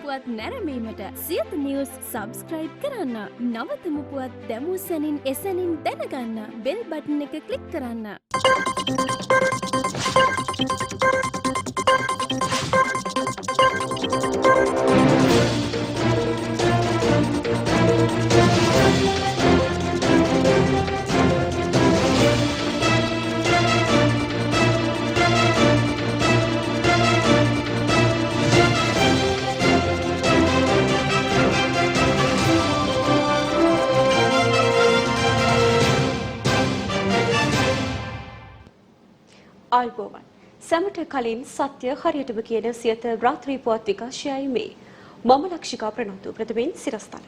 පුවත් නැරඹීමට Siyatha news subscribe කරන්න. නවතම පුවත් දැමූ සැනින් එසැනින් දැනගන්න බෙල් බටන් එක ක්ලික් කරන්න. ආල්බෝවන් සැමට කලින් සත්‍ය හරියටම කියන සියත රාත්‍රී පුවත් විකාශයයි මේ. මම ලක්ෂිකා ප්‍රනෝතු ප්‍රථමයෙන් සිරස්තල.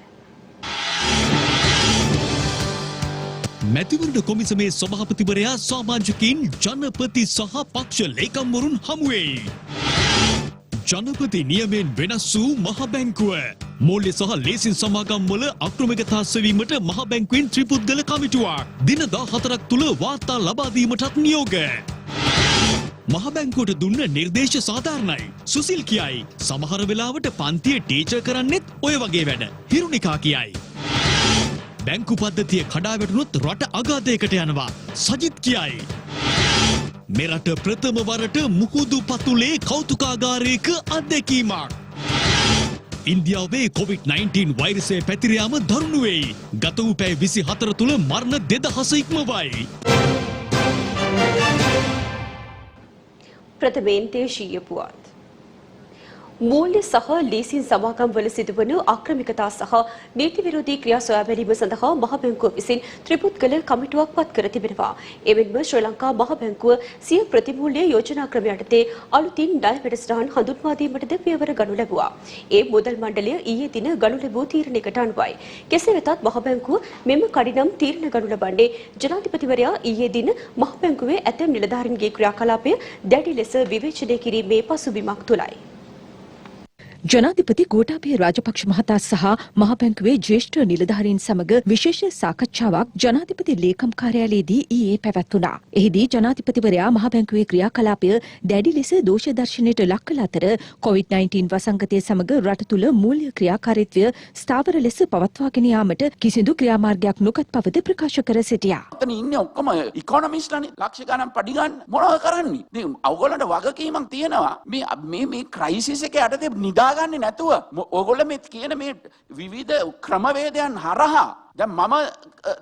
මැතිවරණ කොමිසමේ සභාපතිවරයා සමාජිකින් ජනපති සහ පක්ෂ ලේකම්වරුන් හමුවේ. ජනපති නියමයෙන් වෙනස් වූ මහ බැංකුව මූල්‍ය සහ ලේසින් සමාගම් වල අක්‍රමිකතා සෙවීමට මහ බැංකුවෙන් ත්‍රිපුද්ගල කමිටුවක් දින 14ක් තුල වාර්තා ලබා දීමටත් නියෝග. මහ බැංකුවට දුන්න නිර්දේශ සාධාරණයි. සුසිල් කියයි සමහර වෙලාවට පන්තියේ ටීචර් කරන්නෙත් ඔය වගේ වැඩ. හිරුනිකා කියයි. බැංකු පද්ධතිය කඩා වැටුනොත් රට අගාධයකට යනවා. සජිත් කියයි. මෙරට ප්‍රථම වරට මුහුදු පතුලේ කෞතුකාගාරයක අත්දැකීමක්. ඉන්දියාවේ COVID-19 වෛරසය පැතිර යාම දරුණු වෙයි. ගත වූ පැය 24 තුල මරණ 2000 ඉක්මවයි. ප්‍රථමයෙන් දේශීය පුවත්. මූල්‍ය සහ ලීසින් සමාගම් වල සිදුවන ආක්‍රමිකතා සහ නීති විරෝධී ක්‍රියා සොයා බැලීම සඳහා මහ බැංකුව විසින් ත්‍රිපුද්ගල කමිටුවක් පත් කර තිබෙනවා. එමෙන්ම ශ්‍රී ලංකා මහ බැංකුව සිය ප්‍රතිමූල්‍ය යෝජනා ක්‍රම යටතේ අලුතින් ණය වැඩසටහන් හඳුන්වා දීමටද පියවර ගනු ලැබුවා. ඒ මුදල් මණ්ඩලය ඊයේ දින ගනු ලැබූ තීරණයකට අනුවයි. කෙසේ වෙතත් මහ බැංකුව මෙම කඩිනම් තීරණ ගනු ලබන්නේ ජනාධිපතිවරයා ඊයේ දින මහ බැංකුවේ ඇතැම් නිලධාරීන්ගේ ක්‍රියාකලාපය දැඩි ලෙස විවේචනය කිරීමේ පසුබිමක් තුලයි. ජනාධිපති ගෝඨාභය රාජපක්ෂ මහතා සහ මහ බැංකුවේ ජ්‍යෙෂ්ඨ නිලධාරීන් සමග විශේෂ සාකච්ඡාවක් ජනාධිපති ලේකම් කාර්යාලයේදී ඊයේ පැවැත්වුණා. එහිදී ජනාධිපතිවරයා මහ බැංකුවේ ක්‍රියාකලාපය දැඩි ලෙස දෝෂ දර්ශනයට ලක් කළ අතර COVID-19 වසංගතය සමග රට තුළ මූල්‍ය ක්‍රියාකාරීත්වය ස්ථාවර ලෙස පවත්වාගෙන යාමට කිසිදු ක්‍රියාමාර්ගයක් නොගත් බවද ප්‍රකාශ කර සිටියා. එතන ඉන්නේ ඔක්කොම ඉකොනොමිස්ට්ලානේ ලක්ෂ ගණන් පඩි ගන්න මොනවද කරන්නේ? ඉතින් අවගොල්ලන්ට වගකීමක් තියෙනවා. මේ ක්‍රයිසිස් එක යටතේ නිදා ගන්නේ නැතුව ඕගොල්ලෝ මේ කියන මේ විවිධ ක්‍රමවේදයන් හරහා දැන් මම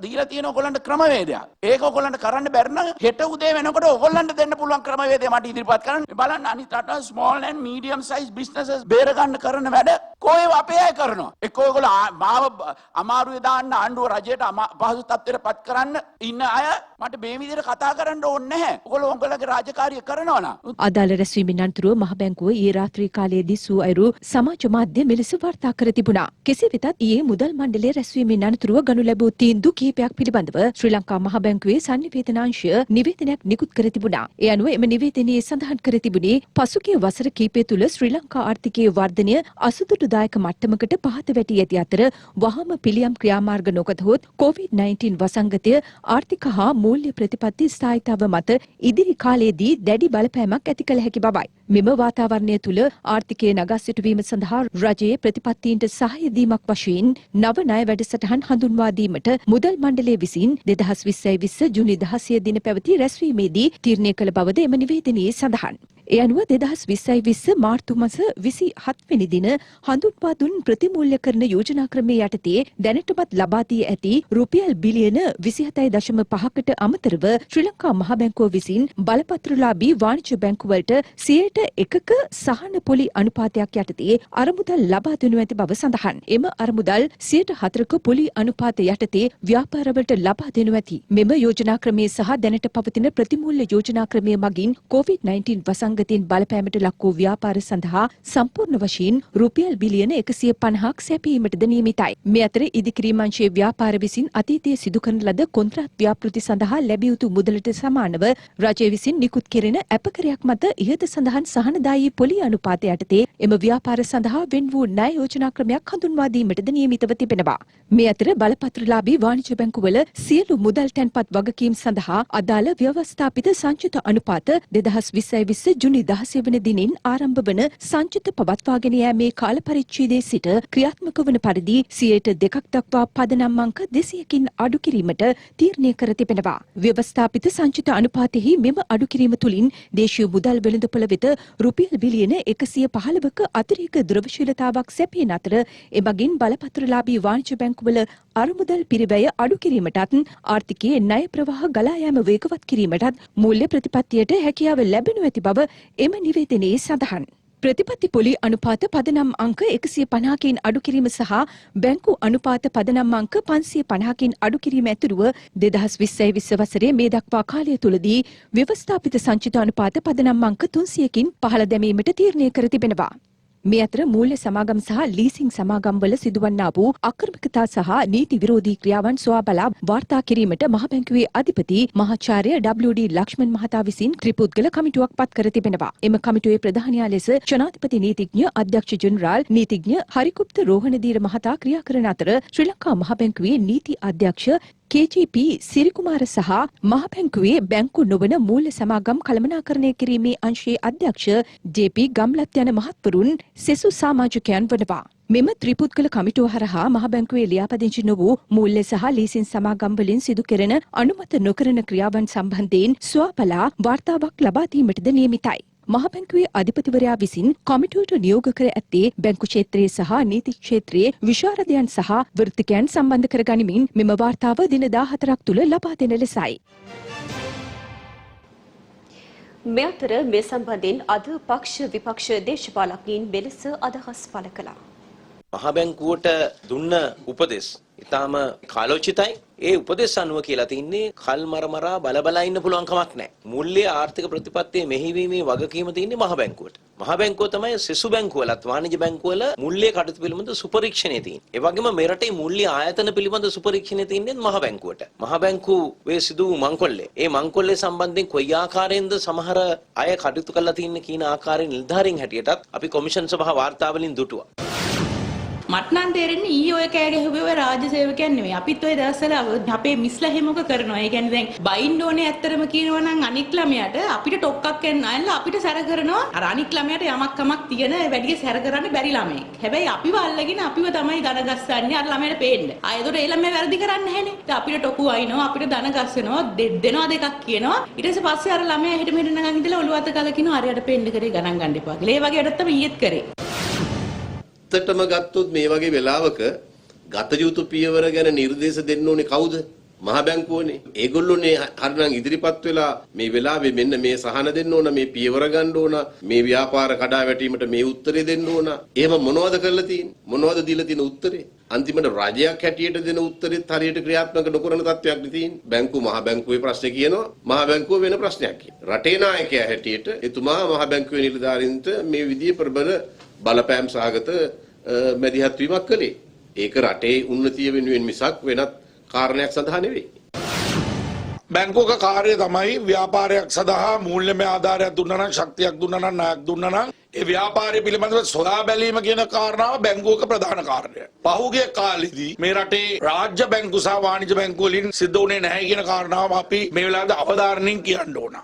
දීලා තියෙන ඕගොල්ලන්ට ක්‍රමවේදයක්. ඒක ඕගොල්ලන්ට කරන්න බැරි නම් හෙට උදේ වෙනකොට ඕගොල්ලන්ට දෙන්න පුළුවන් ක්‍රමවේදය මට ඉදිරිපත් කරන්න. බලන්න අනිත් රට small and medium size businesses බේර ගන්න කරන වැඩ කොහේ අපේ අය කරනවා. එක්ක ඕගොල්ලෝ මාව අමාරුවේ දාන්න ආණ්ඩුව රජයට පහසු තත්ත්වයට පත් කරන්න ඉන්න අය මට මේ විදිහට කතා කරන්න ඕනේ නැහැ. ඕගොල්ලෝ ඔයගොල්ලෝගේ රාජකාරිය කරනවා නම්. අදාළ රැස්වීමෙන් අනතුරුව මහ බැංකුව ඊයේ රාත්‍රී කාලයේදී සූ අයුරු සමාජ මාධ්‍ය මෙලෙස වාර්තා කර තිබුණා. කෙසේ වෙතත් ඊයේ මුදල් මණ්ඩලයේ රැස්වීමෙන් අනතුරුව ගනු ලැබූ තීන්දුව කිහිපයක් පිළිබඳව ශ්‍රී ලංකා මහ බැංකුවේ සංනිවේදනාංශය නිවේදනයක් නිකුත් කර තිබුණා. ඒ අනුව එම නිවේදනයේ සඳහන් කර තිබුණේ පසුගිය වසර කිහිපය තුළ ශ්‍රී ලංකා ආර්ථිකයේ වර්ධනය අසතුටුදායක මට්ටමකට පහත වැටී ඇති අතර වහම පිළියම් ක්‍රියාමාර්ග නොගතහොත් COVID-19 වසංගතය ආර්ථික හා මූල්‍ය ප්‍රතිපත්ති ස්ථායීතාව මත ඉදිරි කාලයේදී දැඩි බලපෑමක් ඇති කළ හැකි බවයි. මෙම වාතාවරණය තුළ ආර්ථිකය නගා සිටුවීම සඳහා රජයේ ප්‍රතිපත්තීන්ට සහාය දීමක් වශයෙන් නව ණය වැඩසටහන් හඳුන්වා දීමට මුදල් මණ්ඩලය විසින් 2020 ජුනි 16 දින පැවති රැස්වීමේදී තීරණය කළ බවද එම නිවේදනයේ සඳහන්. ඒ අනුව 2020 මාර්තු මාස 27 වෙනි දින හඳුන්වා දුන් ප්‍රතිමූල්‍යකරණ යෝජනා ක්‍රමයේ යටතේ දැනටමත් ලබා දී ඇති රුපියල් බිලියන 27.5කට අමතරව ශ්‍රී ලංකා මහ බැංකුව විසින් බලපත්‍රලාභී වාණිජ්‍ය බැංකුවලට 1%ක සහන පොලි අනුපාතයක් යටතේ අරමුදල් ලබා දෙනු ඇති බව සඳහන්. එම අරමුදල් 104ක පොලි අනුපාත යටතේ ව්‍යාපාරවලට ලබා දෙනු ඇති. මෙම යෝජනා ක්‍රමයේ සහ දැනට පවතින ප්‍රතිමූල්‍ය යෝජනා ක්‍රමය මගින් COVID-19 වසංගතයෙන් බලපෑමට ලක් වූ ව්‍යාපාර සඳහා සම්පූර්ණ වශයෙන් රුපියල් බිලියන 150ක් සැපයීමටද නියමිතයි. මේ අතර ඉදිකිරීම් අංශයේ ව්‍යාපාර විසින් අතීතයේ සිදු කරන ලද කොන්ත්‍රාත් ව්‍යාපෘති සඳහා ලැබිය යුතු මුදලට සමානව රජය විසින් නිකුත් කෙරෙන අපකරයක් මත ඉහත සඳහන් සහනදායී පොලි අනුපාත යටතේ එම ව්‍යාපාර සඳහා වෙන් වූ ණය යෝජනා ක්‍රමයක් හඳුන්වා දීමටද නියමිතව තිබෙනවා. මේ අතර බලපත්‍රලාභී වාණිජ්‍ය බැංකුවල සියලු මුදල් තැන්පත් වගකීම් සඳහා අදාළ ව්‍යවස්ථාපිත සංචිත අනුපාත 2020 ජුනි 16 වන දිනින් ආරම්භ වන සංචිත පවත්වාගෙන යෑමේ කාල පරිච්ඡේදයේ සිට ක්‍රියාත්මක වන පරිදි 2% දක්වා පදනම් අංක 200කින් අඩු කිරීමට තීරණය කර තිබෙනවා. ව්‍යවස්ථාපිත සංචිත අනුපාතෙහි මෙම අඩු කිරීම තුළින් දේශීය මුදල් වෙළඳපොළ වෙත රුපියල් බිලියන 115ක අතිරේක ද්‍රව්‍යශීලතාවක් සැපයන අතර එමගින් බලපත්‍රලාභී වාණිජ බැංකුවල අරමුදල් පිරිවැය අඩු කිරීමටත් ආර්ථිකයේ ණය ප්‍රවාහ ගලා යාම වේගවත් කිරීමටත් මූල්‍ය ප්‍රතිපත්තියට හැකියාව ලැබෙනු ඇති බව එම නිවේදනයේ සඳහන්. ප්‍රතිපත්ති පොලි අනුපාත පදනම් අංක 150කින් අඩු කිරීම සහ බැංකු අනුපාත පදනම් අංක 550කින් අඩු කිරීම ඇතුළුව 2020 වසරේ මේ දක්වා කාලය තුලදී ව්‍යවස්ථාපිත සංචිත අනුපාත පදනම් අංක 300කින් පහළ දැමීමට තීරණය කර තිබෙනවා. මේ අතර මූල්‍ය සමාගම් සහ ලීසිං සමාගම්වල සිදුවන්නා වූ අක්‍රමිකතා සහ නීති විරෝධී ක්‍රියාවන් සොයා බලා වාර්තා කිරීමට මහ බැංකුවේ අධිපති මහාචාර්ය WD ලක්ෂ්මන් මහතා විසින් ත්‍රිපුද්ගල කමිටුවක් පත් කර තිබෙනවා. එම කමිටුවේ ප්‍රධානියා ලෙස ජනාධිපති නීතිඥ අධ්‍යක්ෂ ජෙනරාල් නීතිඥ හරිකුප්ත රෝහණදීර මහතා ක්‍රියා කරන අතර ශ්‍රී ලංකා මහ බැංකුවේ නීති අධ්‍යක්ෂ KGP සිරිකුමාර සහ මහ බැංකුවේ බැංකු නොවන මූල්‍ය සමාගම් කළමනාකරණය කිරීමේ අංශයේ අධ්‍යක්ෂ JP ගම්ලත් යන මහත්වරුන් සෙසු සමාජිකයන් වනවා. මෙම ත්‍රිපුද්ගල කමිටුව හරහා මහ බැංකුවේ ලියාපදිංචි නොවූ මූල්‍ය සහ ලීසින් සමාගම් වලින් සිදු කෙරෙන අනුමත නොකරන ක්‍රියාවන් සම්බන්ධයෙන් සොයාබලා වාර්තාවක් ලබා දීමටද නියමිතයි. මහ බැංකුවේ අධිපතිවරයා විසින් කමිටුවට නියෝග කර ඇත්තේ බැංකු ක්ෂේත්‍රයේ සහ නීති ක්ෂේත්‍රයේ විශාරදයන් සහ වෘත්තිකයන් සම්බන්ධ කරගනිමින් මෙම වාර්තාව දින 14ක් තුළ ලබා දෙන ලෙසයි. මේ අතර මේ සම්බන්ධයෙන් අද පක්ෂ විපක්ෂ දේශපාලකයන් මෙලෙස අදහස් පළ කළා. මහ බැංකුවට දුන්න උපදෙස් ඉතාම කාලෝචිතයි. ඒ උපදෙස් අනුව කියලා තින්නේ කල් මරමරා බලබලා ඉන්න පුළුවන් කමක් නැහැ. මූල්‍ය ආර්ථික ප්‍රතිපත්තියේ මෙහිවීමේ වගකීම තියෙන්නේ මහ බැංකුවට. මහ බැංකුව තමයි සෙසු බැංකුවලත් වාණිජ බැංකුවල මූල්‍ය කටයුතු පිළිබඳ සුපරීක්ෂණය තියෙන්නේ. ඒ වගේම මේ රටේ මූල්‍ය ආයතන පිළිබඳ සුපරීක්ෂණය තියෙන්නේ මහ බැංකුවට. මහ බැංකුවේ සිදු වූ මංකොල්ලේ. ඒ මංකොල්ලේ සම්බන්ධයෙන් කොයි ආකාරයෙන්ද සමහර අය කටයුතු කරලා තින්නේ කියන ආකාරයෙන් නිලධාරීන් හැටියටත් අපි කොමිෂන් සභා වාර්තාවලින් දුටුවා. මට නම් තේරෙන්නේ ඊයේ ඔය කෑ ගැහුවේ ඔය රාජ්‍ය සේවකයන් නෙමෙයි. අපිත් ඔය දවස්වල අපේ මිස්ලා හැමෝක කරනවා. ඒ කියන්නේ දැන් බයින්න ඕනේ ඇත්තටම කියනවා නම් අනික් ළමයාට අපිට ටොක්ක්ක් එන්න අයලා අපිට සැර කරනවා. අර අනික් ළමයාට යමක් කමක් තියෙන වැඩි සැර කරන්න බැරි ළමයෙක්. හැබැයි අපිව අල්ලගෙන අපිව තමයි දන ගස්සන්නේ අර ළමයාට පේන්න. ආයෙත් ඒ ළමයා වැරදි කරන්නේ නැහනේ. ඉතින් අපිට ටොකු අයින්නවා අපිට දන ගස්සනවා දෙනවා දෙකක් කියනවා. ඊට පස්සේ අර ළමයා හිට මෙහෙට නගන් ඉඳලා ඔළුව අත කලකිනවා අරයට පෙන්න කරේ ගණන් ගන්න එපා කියලා. ඒ වගේ වැඩක් තමයි ඊයේත් කරේ. ඇත්තටම ගත්තොත් මේ වගේ වෙලාවක ගත යුතු පියවර ගැන නිර්දේශ දෙන්න ඕනේ කවුද? මහ බැංකුවනේ. ඒගොල්ලෝනේ හරිනම් ඉදිරිපත් වෙලා මේ වෙලාවේ මෙන්න මේ සහන දෙන්න ඕන, මේ පියවර ගන්න ඕන, මේ ව්‍යාපාර කඩාවැටීමට මේ උත්තරේ දෙන්න ඕන. එහෙම මොනවද කරලා තියෙන්නේ? මොනවද දීලා තියෙන උත්තරේ? අන්තිමට රජයක් හැටියට දෙන උත්තරෙත් හරියට ක්‍රියාත්මක නොකරන තත්ත්වයක් තියෙන්නේ. බැංකු මහ බැංකුවේ ප්‍රශ්නේ කියනවා, මහ බැංකුව වෙන ප්‍රශ්නයක් කියනවා. රටේ නායකයා හැටියට එතුමා මහ බැංකුවේ නිලධාරීන්ට මේ විදිහේ ප්‍රබල බලපෑම් සහගත මැදිහත් වීමක් කළේ. ඒක රටේ උන්නතිය වෙනුවෙන් මිසක් වෙනත් කාරණයක් සඳහා නෙවෙයි. බැංකුවක කාර්යය තමයි ව්‍යාපාරයක් සඳහා මූල්‍යමය ආධාරයක් දුන්නා නම්, ශක්තියක් දුන්නා නම්, ණයක් දුන්නා නම් ඒ ව්‍යාපාරය පිළිබඳව සොයා බැලීම කියන කාරණාව බැංකුවක ප්‍රධාන කාර්යය. පහුගිය කාලෙදී මේ රටේ රාජ්‍ය බැංකු සහ වාණිජ බැංකු වලින් සිද්ධ වුණේ නැහැ කියන කාරණාව අපි මේ වෙලාවේ අවධාරණයෙන් කියන්න ඕන.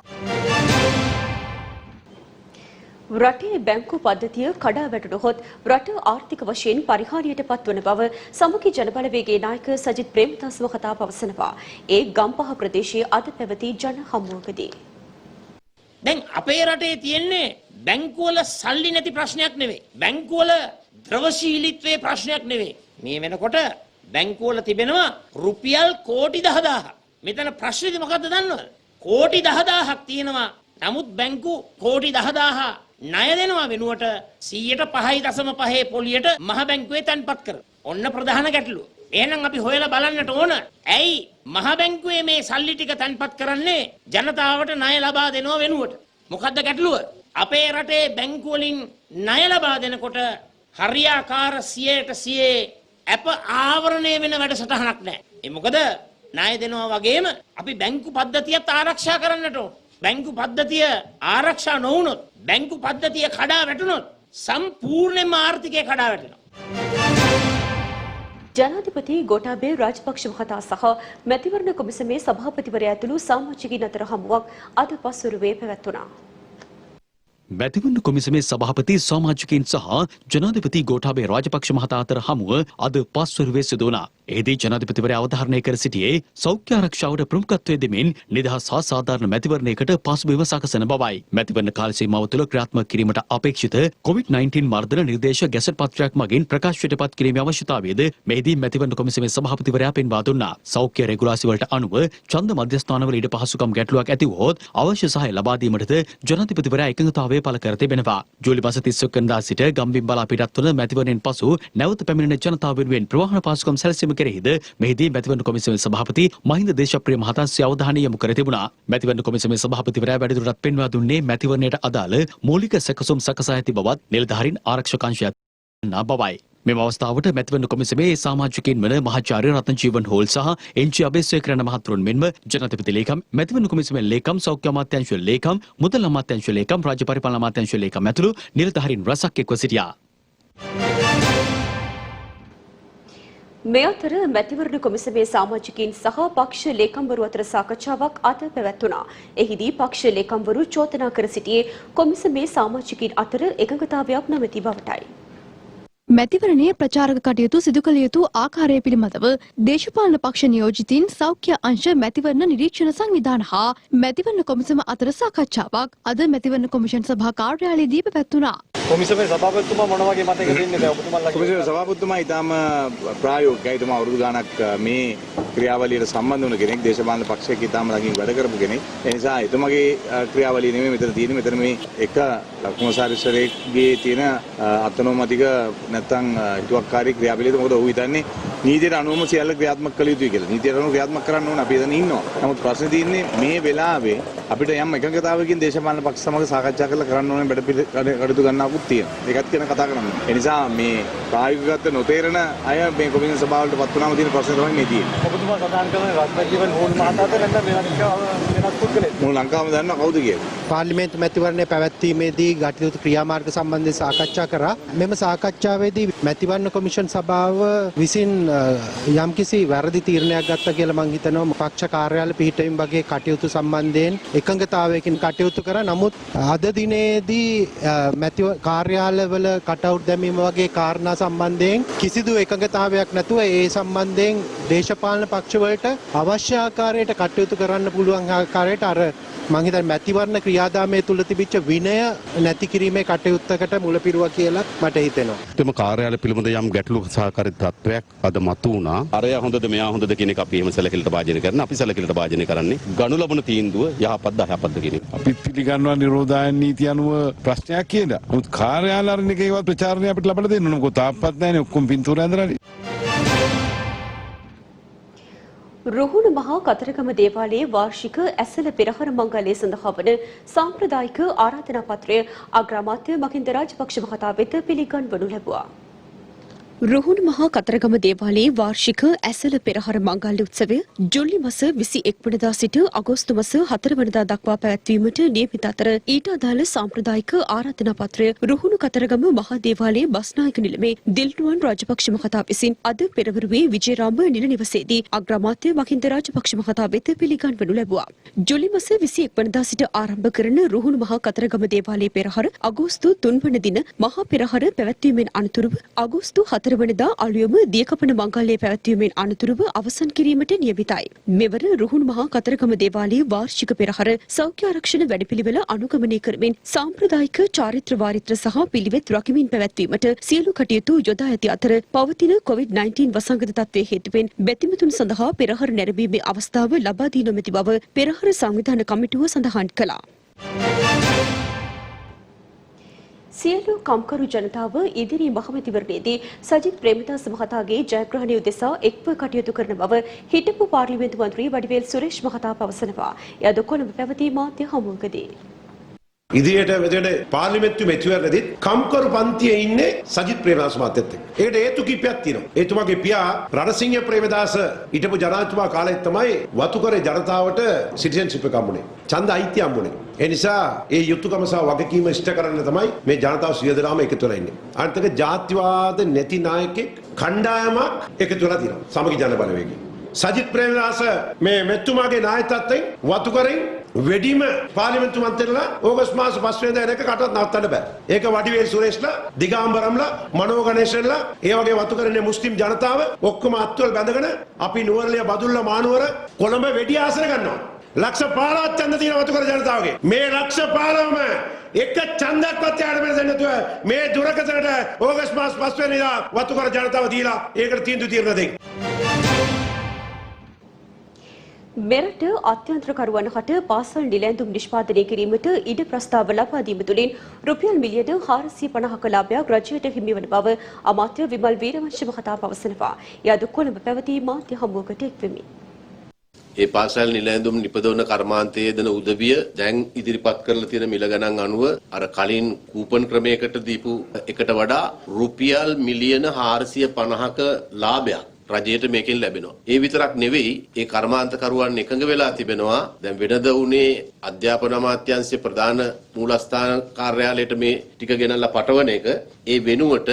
රටේ බැංකු පද්ධතිය කඩා වැටුණහොත් රට ආර්ථික වශයෙන් පරිහානියට පත්වන බව සමගි ජනබලවේගයේ නායක සජිත් ප්‍රේමදාස මහතා පවසනවා. ඒ ගම්පහ ප්‍රදේශයේ අද පැවති ජන හමුවකදී. දැන් අපේ රටේ තියෙන්නේ බැංකුවල සල්ලි නැති ප්‍රශ්නයක් නෙවෙයි. බැංකුවල ද්‍රවශීලීත්වයේ ප්‍රශ්නයක් නෙවෙයි. මේ වෙනකොට බැංකුවල තිබෙනවා රුපියල් කෝටි 10000ක්. මෙතන ප්‍රශ්නේදී මොකද්ද දන්නවද? කෝටි 10000ක් තියෙනවා. නමුත් බැංකු කෝටි 10000 ණය දෙනවා වෙනුවට 5.5% පොලියට මහ බැංකුවේ තැන්පත් කරනවා. ඔන්න ප්‍රධාන ගැටලුව. එහෙනම් අපි හොයලා බලන්නට ඕන. ඇයි මහ බැංකුවේ මේ සල්ලි ටික තැන්පත් කරන්නේ ජනතාවට ණය ලබා දෙනව වෙනුවට? මොකද්ද ගැටලුව? අපේ රටේ බැංකු වලින් ණය ලබා දෙනකොට හරියාකාර 100% අප ආවරණය වෙන වැඩසටහනක් නැහැ. ඒ මොකද ණය දෙනවා වගේම අපි බැංකු පද්ධතියත් ආරක්ෂා කරන්නට ඕන. බැංකු පද්ධතිය ආරක්ෂා නොවුනොත්, බැංකු පද්ධතිය කඩා වැටුනොත් සම්පූර්ණයෙන්ම ආර්ථිකය කඩා වැටෙනවා. ජනාධිපති ගෝඨාභය රාජපක්ෂ මහතා සහ මැතිවරණ කොමිසමේ සභාපතිවරයා ඇතුළු සමාජිකයින් අතර හමුවක් අද පස්වරුවේ පැවැත්වුණා. මැතිවරණ කොමිසමේ සභාපති සමාජිකයින් සහ ජනාධිපති ගෝඨාභය රාජපක්ෂ මහතා අතර හමුව අද පස්වරුවේ සිදු වුණා. එහිදී ජනාධිපතිවරයා අවධාරණය කර සිටියේ සෞඛ්‍ය ආරක්ෂාවට ප්‍රමුඛත්වය දෙමින් නිදහස් හා සාධාරණ මැතිවරණයකට පසුබිම සකසන බවයි. මැතිවරණ කාල සීමාව තුළ ක්‍රියාත්මක කිරීමට අපේක්ෂිත COVID-19 මර්ධන නිර්දේශ ගැසට් පත්‍රයක් මගින් ප්‍රකාශයට පත් කිරීමේ අවශ්‍යතාවයද මෙහිදී මැතිවරණ කොමිසමේ සභාපතිවරයා පෙන්වා දුන්නා. සෞඛ්‍ය රෙගුලාසි වලට අනුව ඡන්ද මධ්‍යස්ථානවල ඉඩ පහසුකම් ගැටලුවක් ඇති වුවහොත් අවශ්‍ය සහාය ලබා දීමටද ජනාධිපතිවරයා එකඟතාවය පළ කර තිබෙනවා. ජූලි මාස 31 වෙනිදා සිට ගම්බිම් බලා පිටත් වන මැතිවරණයෙන් පසු නැවත පැමිණෙන ජනතාව වෙනුවෙන් ප්‍රවාහන පහසුකම් සැලසීම කෙරෙහිද මෙහිදී මැතිවරණ කොමිසමේ සභාපති මහින්ද දේශප්‍රිය මහතා සිය අවධානය යොමු කර තිබුණා. මැතිවරණ කොමිසමේ සභාපතිවරයා වැඩිදුරටත් පෙන්වා දුන්නේ මැතිවරණයට අදාළ මූලික සැකසුම් සකසා ඇති බවත් නිලධාරීන් ආරක්ෂක අංශය දන්වා බවයි. මෙම අවස්ථාවට මැතිවරණ කොමිසමේ සමාජිකයින් වන මහාචාර්ය රත්නජීවන් හෝල් සහ එන්.ජී. අබේසේකරන මහතුරුන් මෙන්ම ජනාධිපති ලේකම්, මැතිවරණ කොමිසමේ ලේකම්, සෞඛ්‍ය අමාත්‍යාංශ ලේකම්, මුදල් අමාත්‍යාංශ ලේකම්, රාජ්‍ය පරිපාලන අමාත්‍යාංශ ලේකම් ඇතුළු නිලධාරීන් රැසක් එක්ව සිටියා. මේ අතර මැතිවරණ කොමිසමේ සමාජිකයින් සහ පක්ෂ ලේකම්වරු අතර සාකච්ඡාවක් අද පැවැත්වුණා. එහිදී පක්ෂ ලේකම්වරු චෝදනා කර සිටියේ කොමිසමේ සමාජිකයින් අතර එකඟතාවයක් නොමැති බවටයි. මැතිවරණයේ ප්‍රචාරක කටයුතු සිදු කළ යුතු ආකාරය පිළිබඳව දේශපාලන පක්ෂ නියෝජිතින් සෞඛ්‍ය අංශ මැතිවරණ නිරීක්ෂණ සංවිධාන හා මැතිවරණ කොමිසම අතර සාකච්ඡාවක් අද මැතිවරණ කොමිෂන් සභා කාර්යාලයේදී පැවැත්වුණා. කොමිසමේ සභාපතිතුමා මොන වගේ මතයක දෙන්නේ දැන් ඔබතුමාලා කොමිසමේ සභාපතිතුමා ඊටම ප්‍රායෝගිකයි. ඊටම අවුරුදු ගාණක් මේ ක්‍රියාවලියට සම්බන්ධ වුණ කෙනෙක්, දේශපාලන පක්ෂයක ඊටම ළඟින් වැඩ කරපු කෙනෙක්. ඒ නිසා එතුමාගේ ක්‍රියාවලිය නෙමෙයි මෙතන තියෙන්නේ. මෙතන මේ එක ලකුණුසාරිස්වරේගේ තියෙන අතනෝමතික නැත්තම් හිතුවක්කාරී ක්‍රියාවලියද මොකද ඔහු හිතන්නේ නීතියට අනුවම සියල්ල ක්‍රියාත්මක කළ යුතුයි කියලා. නීතියට අනුව ක්‍රියාත්මක කරන්න ඕන අපි එතන ඉන්නවා. නමුත් ප්‍රශ්නේ තියෙන්නේ මේ වෙලාවේ අපිට යම් එකඟතාවයකින් දේශපාලන පක්ෂ සමග සාකච්ඡා කරලා කරන්න ඕනේ කටයුතු ගන්නවකුත් තියෙනවා. ඒකත් කියන කතා කරන්නේ. ඒ නිසා මේ ප්‍රායෝගිකත්ව නොතේරෙන අය මේ කොමිෂන් සභාවලට පත් වුණාම තියෙන ප්‍රශ්නේ තමයි මේ තියෙන්නේ. ඔබතුමා සඳහන් කරන රත්නජීවන් හෝල් මහතාද නැත්නම් වෙනත් පුද්ගලෙක්? මොන ලංකාවම දන්නවා කවුද කියලා. පාර්ලිමේන්තු මැතිවරණය පැවැත්වීමේදී ගටියුතු ක්‍රියාමාර්ග සම්බන්ධයෙන් සාකච්ඡා කරා. මෙම සාකච්ඡාවේදී මැතිවරණ කොමිෂන් සභාව විසින් යම්කිසි වැරදි තීරණයක් ගත්තා කියලා මම හිතනවා. පක්ෂ කාර්යාල පිහිටවීම වගේ කටයුතු සම්බන්ධයෙන් එකඟතාවයකින් කටයුතු කරා. නමුත් අද දිනේදී කාර්යාලවල කටවුට් දැමීම වගේ කාරණා සම්බන්ධයෙන් කිසිදු එකඟතාවයක් නැතුව ඒ සම්බන්ධයෙන් දේශපාලන පක්ෂවලට අවශ්‍ය ආකාරයට කටයුතු කරන්න පුළුවන් ආකාරයට අර මම හිතන්නේ මැතිවරණ ක්‍රියාදාමයේ තුල තිබිච්ච විනය නැති කිරීමේ කටයුත්තකට මුලපිරුවා කියලා මට හිතෙනවා. තම කාර්යාලය පිළිබඳ යම් ගැටලු සහකාරී තත්ත්වයක් අද මතු වුණා. අරයා හොඳද මෙයා හොඳද කියන එක අපි එහෙම සැලකිලිට භාජනය කරන. අපි සැලකිලිට භාජනය කරන්නේ ගනු ලබන තීන්දුව යහපත්ද අයහපත්ද කියන එක. අපි පිළිගන්නවා නිරෝධායන නීතිය අනුව ප්‍රශ්නයක් කියලා. මොකද කාර්යාල අරණ එකේවත් ප්‍රචාරණය අපිට ලබලා දෙන්න ඕන. මොකද තාප්පත් නැහැනේ ඔක්කොම පින්තූර ඇඳලානේ. රුහුණු මහා කතරගම දේවාලයේ වාර්ෂික ඇසළ පෙරහර මංගල්‍යය සඳහා වන සාම්ප්‍රදායික ආරාධනා පත්‍රය අග්‍රාමාත්‍ය මහින්ද රාජපක්ෂ මහතා වෙත පිළිගන්වනු ලැබුවා. රුහුණු මහා කතරගම දේවාලයේ වාර්ෂික ඇසළ පෙරහර මංගල්‍ය උත්සවය ජූලි මාස 21 වෙනිදා සිට අගෝස්තු මාස 4 වෙනිදා දක්වා පැවැත්වීමට නියමිත අතර ඊට අදාළ සාම්ප්‍රදායික ආරාධනා පත්‍රය රුහුණු කතරගම මහා දේවාලයේ බස්නායක නිලමේ දිල්නුවන් රාජපක්ෂ මහතා විසින් අද පෙරවරුවේ විජේරාම නිල නිවසේදී අග්‍රාමාත්‍ය මහින්ද රාජපක්ෂ මහතා වෙත පිළිගන්වනු ලැබුවා. ජූලි මාස 21 වෙනිදා සිට ආරම්භ කරන රුහුණු මහා කතරගම දේවාලයේ පෙරහර අගෝස්තු 3 වන දින මහා පෙරහර පැවැත්වීමෙන් අනතුරුව අගෝස්තු 4 වනදා අලුයම දියකපන මංගල්‍යය පැවැත්වීමෙන් අනතුරුව අවසන් කිරීමට නියමිතයි. මෙවර රුහුණු මහා කතරගම දේවාලයේ වාර්ෂික පෙරහර සෞඛ්‍ය ආරක්ෂණ වැඩපිළිවෙල අනුගමනය කරමින් සාම්ප්‍රදායික චාරිත්‍ර වාරිත්‍ර සහ පිළිවෙත් රකිමින් පැවැත්වීමට සියලු කටයුතු යොදා ඇති අතර පවතින COVID-19 වසංගත තත්ත්වයේ හේතුවෙන් බැතිමතුන් සඳහා පෙරහර නැරඹීමේ අවස්ථාව ලබා දී නොමැති බව පෙරහර සංවිධාන කමිටුව සඳහන් කළා. සියලු කම්කරු ජනතාව ඉදිරි මහමැතිවරණයේදී සජිත් ප්‍රේමදාස මහතාගේ ජයග්‍රහණය උදෙසා එක්ව කටයුතු කරන බව හිටපු පාර්ලිමේන්තු මන්ත්‍රී වඩිවේල් සුරේෂ් මහතා පවසනවා. එය කොළඹ පැවති මාධ්‍ය හමුවකදී ඉදිරියට වෙදෙන පාර්ලිමේන්තු මැතිවරණයේදී කම්කරු පන්තියේ ඉන්නේ සජිත් ප්‍රේමදාස මහත්තයත් එක්ක. ඒකට හේතු කිහිපයක් තියෙනවා. එතුමාගේ පියා රණසිංහ ප්‍රේමදාස හිටපු ජනාධිපතිතුමා කාලේ තමයි වතුකරේ ජනතාවට සිටිසන්ෂිප් එක හම්බුනේ. ඡන්ද අයිතිය හම්බුනේ. ඒ නිසා ඒ යුතුයකම සහ වගකීම ඉෂ්ට කරන්න තමයි මේ ජනතාව සිය දෙනාම එකතු වෙලා ඉන්නේ. අනිත් එක ජාතිවාද නැති නායකෙක් කණ්ඩායමක් එකතු වෙලා තියෙනවා. සමගි ජන බලවේගය. සජිත් ප්‍රේමදාස මේ මෙතුමාගේ නායකත්වයෙන් වතුකරෙන් වැඩිම පාර්ලිමේන්තු මන්ත්‍රීලා ඕගස්ට් මාස 5 වෙනිදා එනක කටවත් නවත්තන්න බෑ. ඒක වඩිවේල් සුරේෂ්ලා, දිගාම්බරම්ලා, මනෝ ගණේශන්ලා, ඒ වගේ වතු කරන්නේ මුස්ලිම් ජනතාව ඔක්කොම අත්වල බැඳගෙන අපි නුවරලිය බදුල්ලා මානුවර කොළඹ වෙඩි ආසන ගන්නවා. ලක්ෂ 15ක් ඡන්ද තියෙන වතු කර ජනතාවගේ. මේ ලක්ෂ 15ම එක ඡන්දයක්වත් යාට දෙන්නේ නැතුව මේ දුරකථනට ඕගස්ට් මාස 5 වෙනිදා වතු කර ජනතාව දීලා ඒකට තීන්දුව తీරන දෙයි. මෙරට අත්‍යන්තරකරුවන් හට පාසල් නිලැඳුම් නිෂ්පාදනය කිරීමට ඉඩ ප්‍රස්තාව ලබා දීම තුළින් රුපියල් මිලියන 450ක ලාභයක් රජයට හිමිවන බව අමාත්‍ය විමල් වීරවංශ මහතා පවසනවා. එය අද කොළඹ පැවති මාධ්‍ය හමුවකට එක්වෙමි. ඒ පාසල් නිලැඳුම් නිපදවන කර්මාන්තයේ දෙන උදවිය දැන් ඉදිරිපත් කරලා තියෙන මිල ගණන් අනුව අර කලින් කූපන් ක්‍රමයකට දීපු එකට වඩා රුපියල් මිලියන 450ක ලාභයක් රජයට මේකෙන් ලැබෙනවා. ඒ විතරක් නෙවෙයි ඒ කර්මාන්තකරුවන් එකඟ වෙලා තිබෙනවා දැන් වෙනද උනේ අධ්‍යාපන අමාත්‍යාංශයේ ප්‍රධාන මූලස්ථාන කාර්යාලයට මේ ටික ගෙනල්ලා පටවන එක ඒ වෙනුවට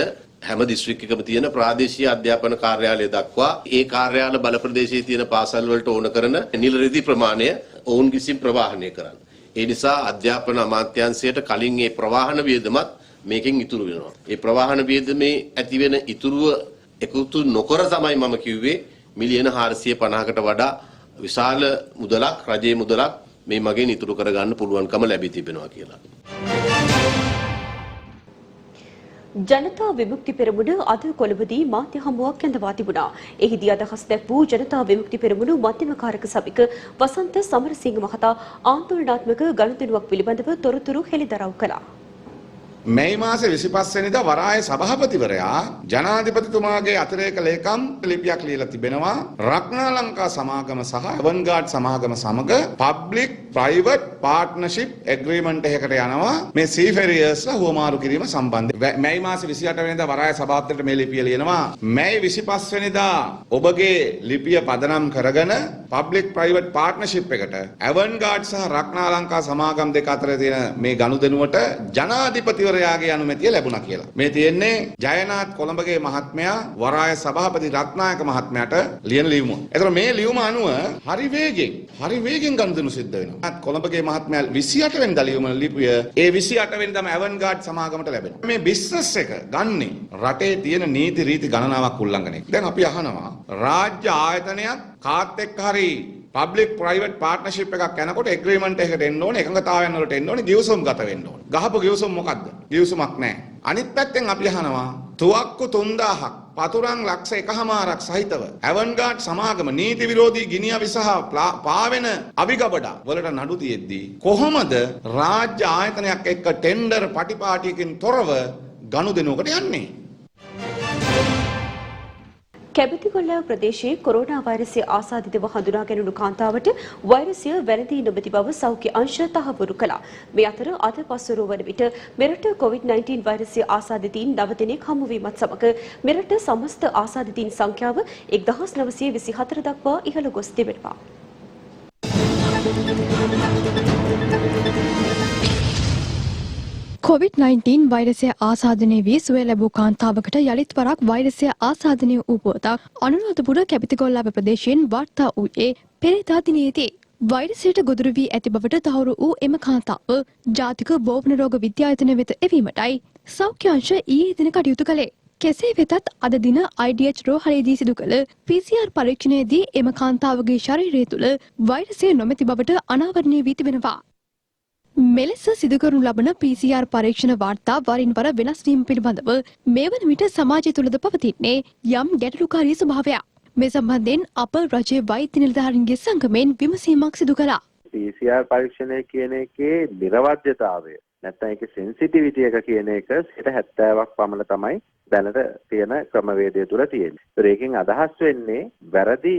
හැම දිස්ත්‍රික්කයකම තියෙන ප්‍රාදේශීය අධ්‍යාපන කාර්යාලය දක්වා ඒ කාර්යාල බල ප්‍රදේශයේ තියෙන පාසල් වලට ඕන කරන නිල රෙදි ප්‍රමාණය ඔවුන් විසින් ප්‍රවාහනය කරන්න. ඒ නිසා අධ්‍යාපන අමාත්‍යාංශයට කලින් ඒ ප්‍රවාහන වියදමත් මේකෙන් ඉතුරු වෙනවා. ඒ ප්‍රවාහන වියදමේ ඇතිවෙන ඉතුරුව එකතු නොකර තමයි මම කිව්වේ මිලියන 450කට වඩා විශාල මුදලක් රජයේ මුදලක් මේ මගෙන් ඉතුරු කරගන්න පුළුවන්කම ලැබී තිබෙනවා කියලා. ජනතා විමුක්ති පෙරමුණ අද කොළඹදී මාධ්‍ය හමුවක් කැඳවා තිබුණා. එහිදී අදහස් දැක්වූ ජනතා විමුක්ති පෙරමුණ මධ්‍යමකාරක සභික වසන්ත සමරසිංහ මහතා ආන්දෝලනාත්මක ගනුදෙනුවක් පිළිබඳව තොරතුරු හෙළිදරව් කළා. මේ මාසේ 25 වෙනිදා වරාය සභාපතිවරයා ජනාධිපතිතුමාගේ අතිරේක ලේකම් ලිපියක් ලියලා තිබෙනවා රත්නාලංකා සමාගම සහ අවන්ගාඩ් සමාගම සමග පබ්ලික් ප්‍රයිවට් පාර්ට්නර්ෂිප් ඇග්‍රීමන්ට් එකකට යනවා මේ සීෆෙරියර්ස්ලා හුවමාරු කිරීම සම්බන්ධයෙන්. මේ මාසේ 28 වෙනිදා වරාය සභාපතිවරට මේ ලිපිය ලියනවා මේ 25 වෙනිදා ඔබගේ ලිපිය පදනම් කරගෙන පබ්ලික් ප්‍රයිවට් පාර්ට්නර්ෂිප් එකට අවන්ගාඩ් සහ රත්නාලංකා සමාගම් දෙක අතර තියෙන මේ ගනුදෙනුවට ජනාධිපති යාගේ අනුමැතිය ලැබුණා කියලා. මේ තියෙන්නේ ජයනාත් කොළඹගේ මහත්මයා වරාය සභාපති රත්නායක මහත්මයාට ලියන ලියුම. ඒතර මේ ලියුම අනුව හරි වේගෙන් ගනුදෙනු සිද්ධ වෙනවා. කොළඹගේ මහත්මයා 28 වෙනිදා ලියුම ලිපිය ඒ 28 වෙනිදාම අවන්ගාඩ් සමාගමට ලැබෙනවා. මේ බිස්නස් එක ගන්නෙ රටේ තියෙන නීති රීති ගණනාවක් උල්ලංඝනය. දැන් අපි අහනවා රාජ්‍ය ආයතනයක් කාත් එක්ක හරි පබ්ලික් ප්‍රයිවට් පාර්ට්නර්ෂිප් එකක් යනකොට එග්‍රීමන්ට් එකකට එන්න ඕනේ එකඟතාවයන් වලට එන්න ඕනේ ගිවිසුම් ගත වෙන්න ඕනේ. ගහපු ගිවිසුම් මොකද්ද? ගිවිසුමක් නැහැ. අනිත් පැත්තෙන් අපි අහනවා තුවක්කු 3000ක් පතුරන් ලක්ෂ 1.5ක් සහිතව අවන්ගාඩ් සමාගම නීති විරෝධී ගිනි අවි සහ පාවෙන අවිගබඩා වලට නඩු තියෙද්දී කොහොමද රාජ්‍ය ආයතනයක් එක්ක ටෙන්ඩර් පටිපාටියකින් තොරව ගනුදෙනුවකට යන්නේ? කැබිතිගොල්ල ප්‍රදේශයේ කොරෝනා වෛරසය ආසාදිතව හඳුනා ගැනුණු කාන්තාවට වෛරසය වැළඳී නොමැති බව සෞඛ්‍ය අංශ තහවුරු කළා. මේ අතර අද පස්වරු වන විට මෙරට COVID-19 වෛරසය ආසාදිතයින් 9 දෙනෙක් හමු වීමත් සමග මෙරට සමස්ත ආසාදිතයින් සංඛ්‍යාව 1924 දක්වා ඉහළ ගොස් තිබෙනවා. COVID-19 වෛරසය ආසාදනය වී සුවය ලැබූ කාන්තාවකට යළිත් වරක් වෛරසය ආසාදනය වූ පුවතක් අනුරාධපුර කැපිතිගොල්ලව ප්‍රදේශයෙන් වාර්තා වූයේ පෙරේදා දිනයේදී. වෛරසයට ගොදුරු වී ඇති බවට තහවුරු වූ එම කාන්තාව ජාතික බෝවන රෝග විද්‍යායතනය වෙත එවීමටයි සෞඛ්‍ය අංශ ඊයේ දින කටයුතු කළේ. කෙසේ වෙතත් අද දින IDH රෝහලේදී සිදු කළ PCR පරීක්ෂණයේදී එම කාන්තාවගේ ශරීරය තුළ වෛරසය නොමැති බවට අනාවරණය වී තිබෙනවා. මෙලෙස සිදුකරනු ලබන PCR පරීක්ෂණ වාර්තා වරින් වර වෙනස් වීම පිළිබඳව මේ වන විට සමාජය තුළද පවතින්නේ යම් ගැටලුකාරී ස්වභාවයක්. මේ සම්බන්ධයෙන් අප රජයේ වෛද්‍ය නිලධාරීන්ගේ සංගමයෙන් විමසීමක් සිදු කළා. PCR පරීක්ෂණය කියන එකේ නිර්වද්‍යතාවය නැත්නම් ඒකේ සෙන්සිටිවිටි එක කියන එක 70%ක් පමණ තමයි දැනට තියෙන ක්‍රමවේදය තුළ තියෙන්නේ. ඒකෙන් අදහස් වෙන්නේ වැරදි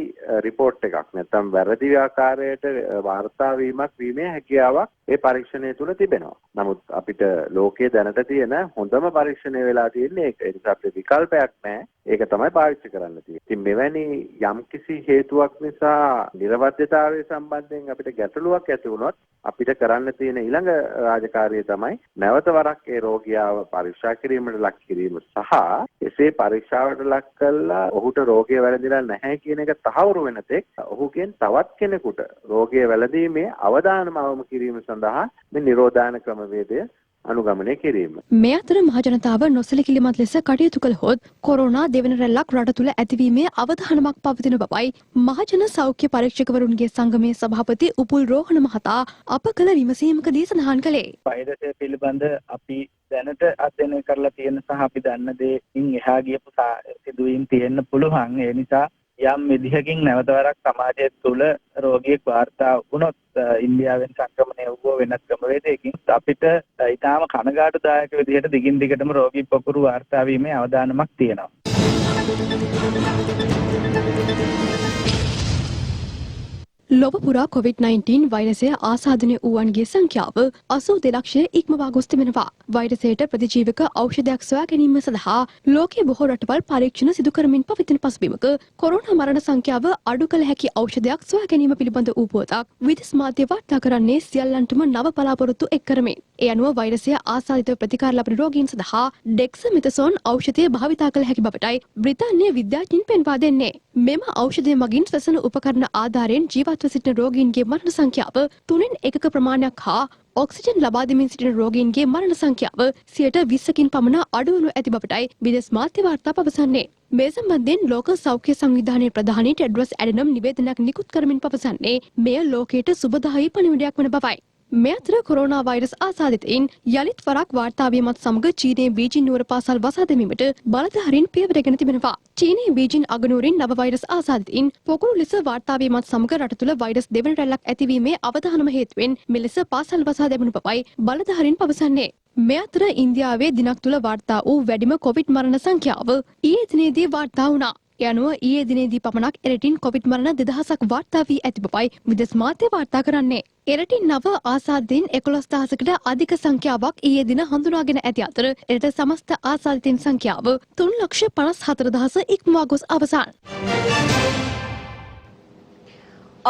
රිපෝට් එකක් නැත්නම් වැරදි ආකාරයට වාර්තා වීමක් වීමේ හැකියාවක් ඒ පරීක්ෂණය තුළ තිබෙනවා. නමුත් අපිට ලෝකයේ දැනට තියෙන හොඳම පරීක්ෂණය වෙලා තියෙන්නේ ඒක. ඒ නිසා අපිට විකල්පයක් නැහැ. ඒක තමයි පාවිච්චි කරන්න තියෙන්නේ. ඉතින් මෙවැනි යම්කිසි හේතුවක් නිසා නිර්වද්‍යතාවය සම්බන්ධයෙන් අපිට ගැටලුවක් ඇති වුණොත් අපිට කරන්න තියෙන ඊළඟ රාජකාරිය තමයි නැවත වරක් ඒ රෝගියාව පරීක්ෂා කිරීමට ලක් කිරීම සහ එසේ පරීක්ෂාවට ලක් කළා ඔහුට රෝගය වැළඳිලා නැහැ කියන එක තහවුරු වෙන තෙක් ඔහුගෙන් තවත් කෙනෙකුට රෝගය වැළඳීමේ අවදානම අවම කිරීම සඳහා මේ නිරෝධායන ක්‍රමවේදය අනුගමනය කිරීම. මේ අතර මහජනතාව නොසලකිලිමත් ලෙස කටයුතු කළහොත් කොරෝනා දෙවන රැල්ලක් රට තුළ ඇතිවීමේ අවධානමක් පවතින බවයි මහජන සෞඛ්‍ය පරීක්ෂකවරුන්ගේ සංගමේ සභාපති උපුල් රෝහණ මහතා අප කළ විමසීමකදී සඳහන් කළේ. වෛරසය පිළිබඳ අපි දැනට අධ්‍යයනය කරලා තියෙන සහ අපි දන්න දේකින් එහා ගියපු සිදුවීම් තියෙන්න පුළුවන්. ඒ නිසා යම් විදිහකින් නැවතවරක් සමාජය තුළ රෝගියෙක් වාර්තා වුණොත් ඉන්දියාවෙන් සංක්‍රමණය වූ වෙනත් ක්‍රමවේදයකින් අපිට ඊටාම කනගාටුදායක විදිහට දිගින් දිගටම රෝගී පොකුරු වාර්තා වීමේ අවදානමක් තියෙනවා. ලොව පුරා COVID-19 වෛරසය ආසාදනය වූවන්ගේ සංඛ්‍යාව 82 ලක්ෂය ඉක්මවා ගොස් තිබෙනවා. වෛරසයට ප්‍රතිජීවක ඖෂධයක් සොයා ගැනීම සඳහා ලෝකයේ බොහෝ රටවල් පරීක්ෂණ සිදු කරමින් පවතින පසුබිමක කොරෝනා මරණ සංඛ්‍යාව අඩු කළ හැකි ඖෂධයක් සොයා ගැනීම පිළිබඳ වූ පුවතක් විදෙස් මාධ්‍ය වාර්තා කරන්නේ සියල්ලන්ටම නව බලාපොරොත්තු එක් කරමින්. ඒ අනුව වෛරසය ආසාදිත ප්‍රතිකාර ලබන රෝගීන් සඳහා ඩෙක්සමෙතසෝන් ඖෂධය භාවිතා කළ හැකි බවටයි බ්‍රිතාන්‍ය විද්‍යාඥයින් පෙන්වා දෙන්නේ. මෙම ඖෂධය මගින් ශ්වසන උපකරණ ආධාරයෙන් ජීවත්ව සිටින රෝගීන්ගේ මරණ සංඛ්‍යාව 3/1 ප්‍රමාණයක් හා ඔක්සිජන් ලබා දෙමින් සිටින රෝගීන්ගේ මරණ සංඛ්‍යාව 20%කින් පමණ අඩු වනු ඇති බවටයි විදෙස් මාධ්‍ය වාර්තා පවසන්නේ. මේ සම්බන්ධයෙන් ලෝක සෞඛ්‍ය සංවිධානයේ ප්‍රධානී ටෙඩ්රොස් ඇඩනම් නිවේදනයක් නිකුත් කරමින් පවසන්නේ මෙය ලෝකයට සුබදායී පණිවිඩයක් වන බවයි. මේ අතර කොරෝනා වෛරස් ආසාදිතයින් යලිත් වරක් වාර්තා වීමත් සමග චීනයේ බීජිං නුවර පාසල් වසා දැමීමට බලධාරීන් පියවරගෙන තිබෙනවා. චීනයේ බීජිං අගනුවරින් නව වෛරස් ආසාදිතයින් පොකුරු ලෙස වාර්තා වීමත් සමග රට තුළ වෛරස් දෙවන රැල්ලක් ඇතිවීමේ අවධානම හේතුවෙන් මෙලෙස පාසල් වසා දැමුණු බවයි බලධාරීන් පවසන්නේ. මේ අතර ඉන්දියාවේ දිනක් තුළ වාර්තා වූ වැඩිම කොවිඩ් මරණ සංඛ්‍යාව ඊයේ දිනේදී වාර්තා වුණා. ඒ අනුව ඊයේ දිනේදී පමණක් එරටින් කොවිඩ් මරණ 2000ක් වාර්තා වී ඇති බවයි විදෙස් මාධ්‍ය වාර්තා කරන්නේ. එරටින් නව ආසාදිතයින් 11000කට අධික සංඛ්‍යාවක් ඊයේ දින හඳුනාගෙන ඇති අතර එරට සමස්ත ආසාදිතයින් සංඛ්‍යාව 3,54,000 ඉක්මවා ගොස් අවසන්.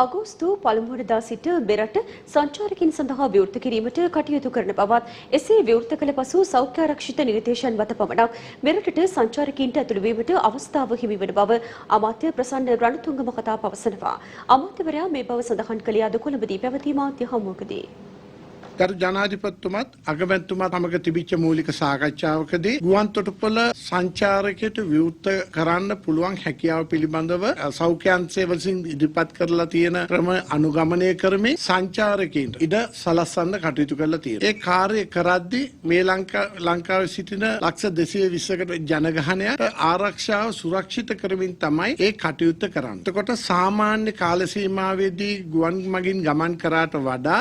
අගෝස්තු පළමුවනදා සිට මෙරට සංචාරකින් සඳහා විවෘත කිරීමට කටයුතු කරන බවත් එසේ විවෘත කළ පසු සෞඛ්‍ය ආරක්ෂිත නිර්දේශයන් මත පමණක් මෙරටට සංචාරකීන්ට ඇතුළු වීමට අවස්ථාව හිමි වන බව අමාත්‍ය ප්‍රසන්න රණතුංග මහතා පවසනවා. අමාත්‍යවරයා මේ බව සඳහන් කළේ අද කොළඹදී පැවති මාධ්‍ය හමුවකදී. ගරු ජනාධිපතිතුමත් අගමැතිතුමත් සමග තිබිච්ච මූලික සාකච්ඡාවකදී ගුවන්තොටුපළ සංචාරකයට විවෘත කරන්න පුළුවන් හැකියාව පිළිබඳව සෞඛ්‍ය අංශය විසින් ඉදිරිපත් කරලා තියෙන ක්‍රම අනුගමනය කරමින් සංචාරකයින්ට ඉඩ සලස්වන්න කටයුතු කරලා තියෙනවා. ඒ කාර්යය කරද්දී මේ ලංකාවේ සිටින ලක්ෂ 220කට ජනගහනයට ආරක්ෂාව සුරක්ෂිත කරමින් තමයි ඒ කටයුත්ත කරන්නේ. එතකොට සාමාන්‍ය කාල සීමාවේදී ගුවන් මගින් ගමන් කරාට වඩා